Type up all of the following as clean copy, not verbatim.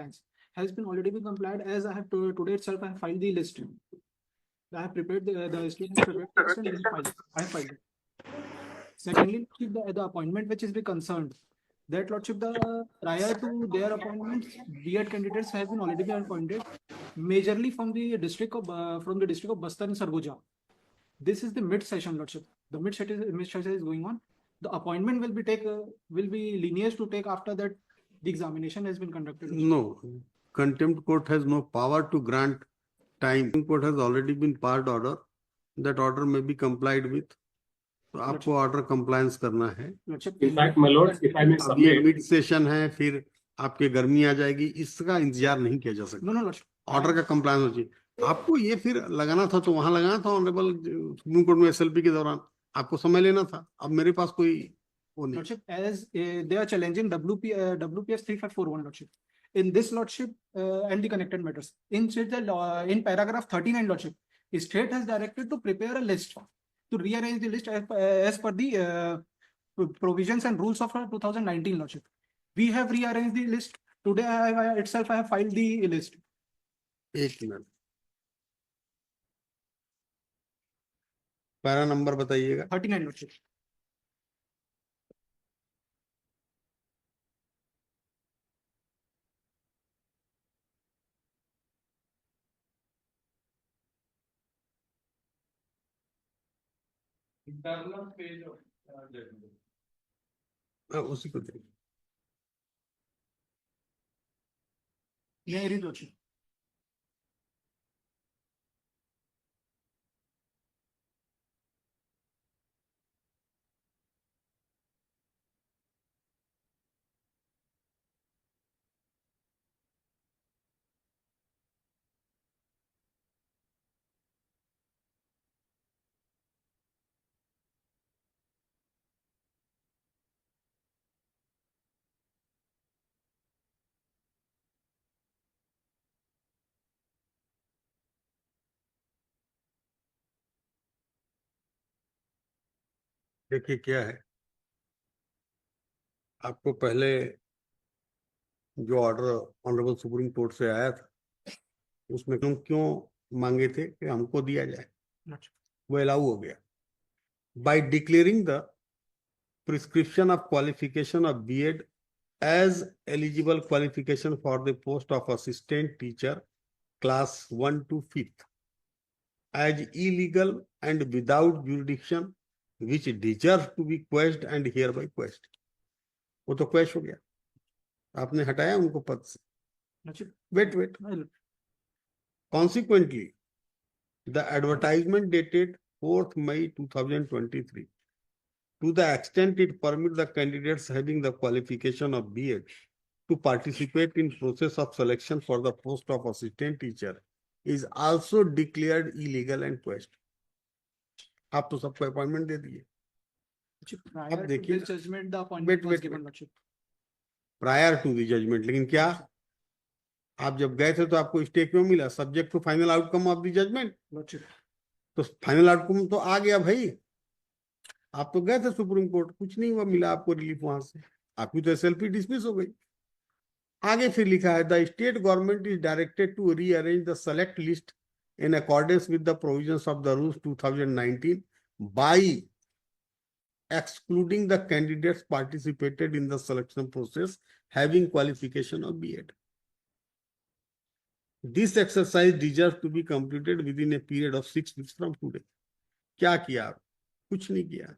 compliance has been already been complied, as I have today itself I have filed the list. I have prepared the state has prepared the list and I have filed it. Secondly, the appointment which is be concerned, that Lordship, the prior to their appointments, B.Ed candidates have been already been appointed, majorly from the district of Bastar and Sarguja. This is the mid session, Lordship. The mid session is going on. The appointment will be lineage to take after that the examination has been conducted. No, contempt court has no power to grant time. Court has already been passed order. That order may be complied with. तो आपको order compliance करना है. अब ये mid session है, फिर आपके गर्मी आ जाएगी, इसका इंतजार नहीं किया जा सकता. ऑर्डर का कंप्लायंस हो चाहिए. आपको ये फिर लगाना था तो वहां लगाना था ऑनरेबल सुप्रीम कोर्ट में एसएलपी के दौरान. आपको समय लेना था. अब मेरे पास कोई वो नहीं. Lordship, as they are challenging WPS 3541, Lordship. In this, Lordship, and the connected matters. In paragraph 39, Lordship, state has directed to prepare a list, to rearrange the list as per the provisions and rules of 2019, Lordship. We have rearranged the list. Today I have filed the list. एक minute, para number बताइएगा. 39, Lordship. Internal page उसी को देखिए. यही Lordship. देखिए क्या है, आपको पहले जो ऑर्डर ऑनरेबल सुप्रीम कोर्ट से आया था उसमें तुम क्यों मांगे थे कि हमको दिया जाए, वो अलाउ हो गया. By declaring the prescription of qualification of B.Ed as eligible qualification for the post of assistant teacher class 1 to 5th as illegal and without jurisdiction which deserves to be quashed and hereby quashed. वो तो क्वेश हो गया, आपने हटाया उनको पद से. Wait. Consequently, the advertisement dated 4th May 2023, to the extent it permits the candidates having the qualification of B.Ed to participate in process of selection for the post of assistant teacher, is also declared illegal and quashed. आप तो सबको appointment दे दिए. अब देखिए, prior to the judgement, लेकिन क्या आप जब गए थे तो आपको स्टे क्यों मिला? Subject to final outcome of the judgement. तो फाइनल आउटकम तो आ गया भाई. आप तो गए थे सुप्रीम कोर्ट, कुछ नहीं हुआ, मिला आपको रिलीफ वहां से, आपकी तो एसएलपी डिसमिस हो गई. आगे फिर लिखा है, the state government is directed to rearrange the select list in accordance with the provisions of the rules 2019 by excluding the candidates participated in the selection process having qualification of B.Ed. This exercise deserves to be completed within a period of 6 weeks from today. क्या किया? कुछ नहीं किया.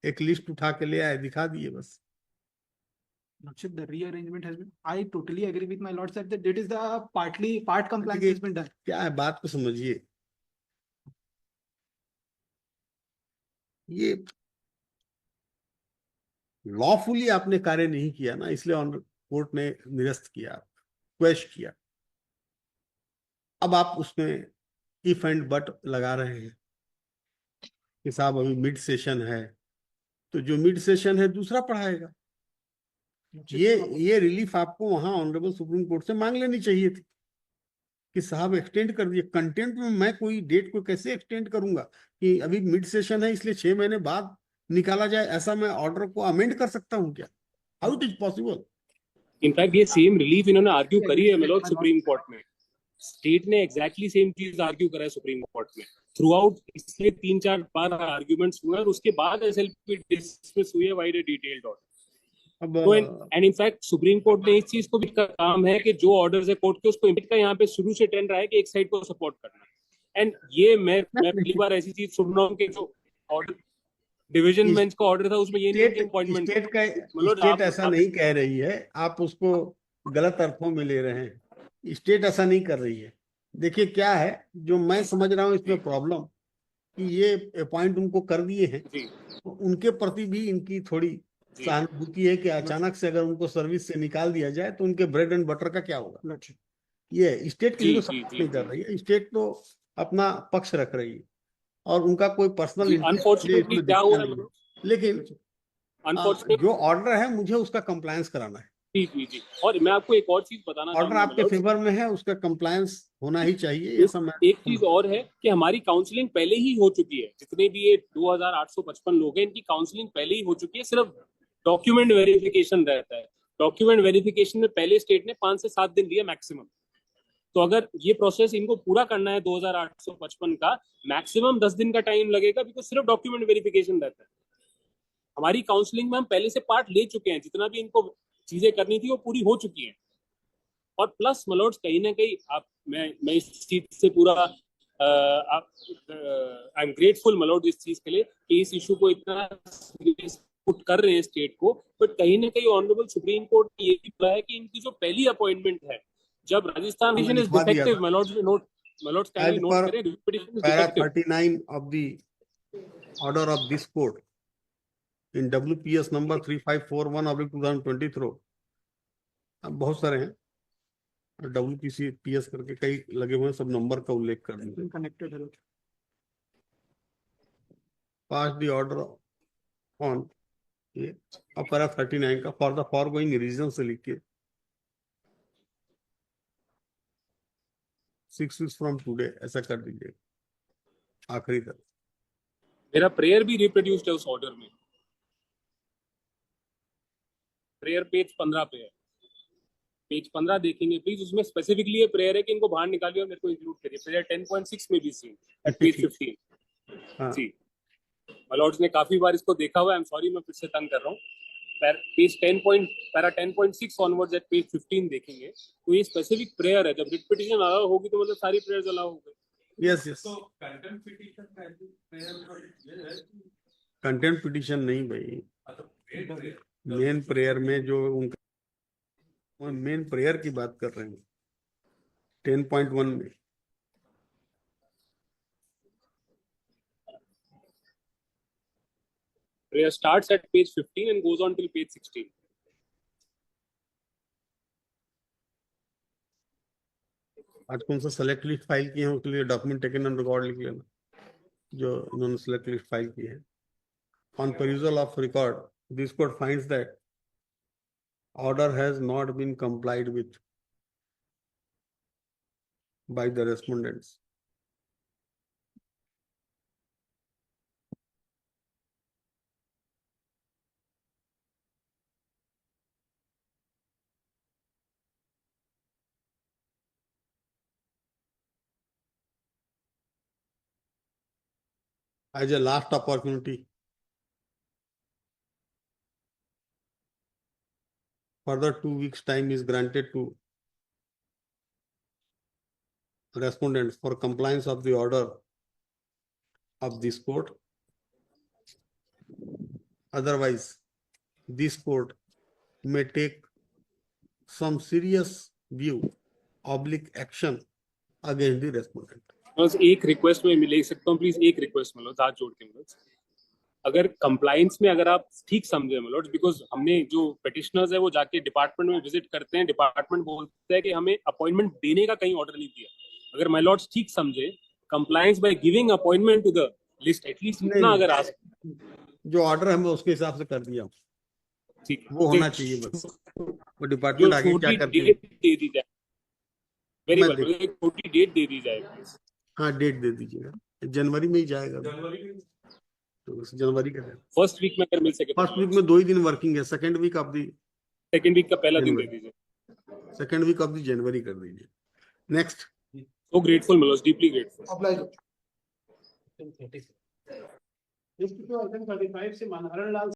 एक list उठा के ले आए, दिखा दिए बस. Lordship, the rearrangement has been. I totally agree with my lordship that it is the part compliance has been done. क्या है, बात को समझिए. ये लॉफुली आपने कार्य नहीं किया ना, इसलिए कोर्ट ने निरस्त किया, क्वेश्चन किया. अब आप उसमें इफ एंड बट लगा रहे हैं कि साहब अभी मिड सेशन है, तो जो मिड सेशन है दूसरा पढ़ाएगा. ये रिलीफ आपको वहां ऑनरेबल सुप्रीम कोर्ट से मांग लेनी चाहिए थी कि साहब एक्सटेंड कर दिए. कंटेंट में मैं कोई डेट को कैसे एक्सटेंड करूंगा कि अभी मिड सेशन है इसलिए 6 महीने बाद निकाला जाए, ऐसा मैं ऑर्डर को अमेंड कर सकता हूं क्या? How it is possible? In fact ये सेम रिलीफ इन्होंने आर्ग्यू करी है मेलोड सुप्रीम कोर्ट में। स्टेट ने एग्जैक्टली सेम चीज आर्ग्यू करा है सुप्रीम कोर्ट में। थ्रू आउट इसलिए 3-4 बार आर्ग्यूमेंट्स हुए और उसके बाद एसएलपी डिसमिस हुई है वाइड डिटेल्ड ऑर्डर। तो एंड इनफैक्ट सुप्रीम कोर्ट ने इस चीज को भी का काम है कि जो ऑर्डर्स है कोर्ट के उसको इम्पिट का यहाँ पे शुरू से ट्रेंड रहा है कि एक साइड को सपोर्ट करना। एंड ये मैं पहली बार ऐसी चीज सुन रहा हूँ कि जो ऑर्डर डिवीजन बेंच का ऑर्डर था उसमें ये नहीं अपॉइंटमेंट स्टेट ऐसा नहीं कह रही है, आप उसको गलत अर्थों में ले रहे हैं। स्टेट ऐसा नहीं कर रही है। देखिए क्या है, जो मैं समझ रहा हूँ इसमें प्रॉब्लम कि ये अपॉइंट उनको कर दिए हैं, तो उनके प्रति भी इनकी थोड़ी सहानुभूति है कि अचानक से अगर उनको सर्विस से निकाल दिया जाए तो उनके ब्रेड एंड बटर का क्या होगा। ये स्टेट की सपोर्ट नहीं कर रही है, स्टेट तो अपना पक्ष रख रही है और उनका कोई पर्सनल अनफॉर्चुनेटली क्या हुआ है, लेकिन जो ऑर्डर है मुझे उसका कंप्लायंस कराना है। जी। और मैं आपको एक और चीज बताना चाहूंगा, ऑर्डर आपके फेवर में है, उसका कंप्लायंस होना ही चाहिए। एक चीज और है कि हमारी काउंसलिंग पहले ही हो चुकी है। जितने भी ये 2855 लोग हैं इनकी काउंसलिंग पहले ही हो चुकी है। सिर्फ डॉक्यूमेंट वेरिफिकेशन रहता है। डॉक्यूमेंट वेरिफिकेशन में पहले स्टेट ने 5 से 7 दिन दिया मैक्सिमम। तो अगर ये प्रोसेस इनको पूरा करना है 2855 का, मैक्सिमम 10 दिन का टाइम लगेगा, बिकॉज सिर्फ डॉक्यूमेंट वेरिफिकेशन रहता है। हमारी काउंसलिंग में हम पहले से पार्ट ले चुके हैं, जितना भी इनको चीजें करनी थी वो पूरी हो चुकी हैं। और प्लस मलोड्स कहीं ना कहीं आप मैं इस चीज से पूरा आई एम ग्रेटफुल मलोड इस चीज के लिए कि इस इशू को इतना पुट कर रहे हैं स्टेट को। बट कहीं ना कहीं ऑनरेबल सुप्रीम कोर्ट ने ये भी बोला है कि इनकी जो पहली अपॉइंटमेंट है, जब राजस्थान पिटीशन इज डिफेक्टिव, मलोड्स काइंडली नोट करें, petition is defective. 39 of the order of this court in WPS number 3541/2023, अब बहुत सारे हैं, WPS करके कई लगे हुए हैं, सब नंबर का उल्लेख कर देंगे। कनेक्टेड है। पास द ऑर्डर ऑन ये अब पैरा 39 का फॉर द फॉरगोइंग रीजन से लिखिए 6 weeks from today, ऐसा कर दीजिए आखिरी तक। मेरा प्रेयर भी रिप्रोड्यूस्ड है उस ऑर्डर में। प्रेयर पेज 15 पे है। पेज 15 देखेंगे प्लीज, उसमें स्पेसिफिकली ये प्रेयर है कि इनको बाहर निकालिए और मेरे को इंक्लूड करिए। प्रेयर 10.6 में भी सीन एट पेज 15। जी, मलॉर्ड्स ने काफी बार इसको देखा हुआ है। आई एम सॉरी, मैं फिर से तंग कर रहा हूँ। पेज 10.6 ऑनवर्ड्स एट पेज 15 देखेंगे तो ये स्पेसिफिक प्रेयर है। जब रिट पिटीशन अलाउ होगी तो मतलब सारी प्रेयर्स अलाउ हो गई। यस कंटेम्प्ट पिटीशन नहीं भाई, मेन प्रेयर में जो उनका मेन प्रेयर की बात कर रहे हैं 10.1 में। Prayer starts at page 15 and goes on till page 16. आज कौन सा सेलेक्ट लिस्ट फाइल किए हैं उसके लिए डॉक्यूमेंट टेकन ऑन रिकॉर्ड लिख लेना, जो इन्होंने सेलेक्ट लिस्ट फाइल की है। On perusal of record, this court finds that order has not been complied with by the respondents. As a last opportunity, further 2 weeks time is granted to respondents for compliance of the order of this court. Otherwise, this court may take some serious view oblique action against the respondent. बस एक request में ले सकता हूँ please, एक request मतलब हाथ जोड़ के मतलब, अगर कंप्लायंस में अगर आप ठीक समझे मतलब, बिकॉज हमने जो पिटिशनर्स है वो जाके डिपार्टमेंट में विजिट करते हैं, डिपार्टमेंट बोलता है कि हमें अपॉइंटमेंट देने का कहीं ऑर्डर नहीं दिया। अगर माय लॉर्ड्स ठीक समझे compliance by giving appointment to the list, at least इतना अगर आप जो ऑर्डर है मैं उसके हिसाब से कर दिया हूँ, ठीक वो होना चाहिए बस। वो डिपार्टमेंट आगे क्या करती है दे दी जाए, वेरी वेल, एक छोटी डेट दे दी जाए प्लीज। हाँ डेट दे दीजिएगा, जनवरी में ही जाएगा, तो जनवरी का फर्स्ट वीक में अगर मिल सके। फर्स्ट वीक में 2 ही दिन वर्किंग है, second week of the second week का पहला दिन दे जनवरी। दीजिए। Second week of the January कर दीजिए। Next. So grateful, Manoj, deeply grateful. Apply. 35 से मनहरन लाल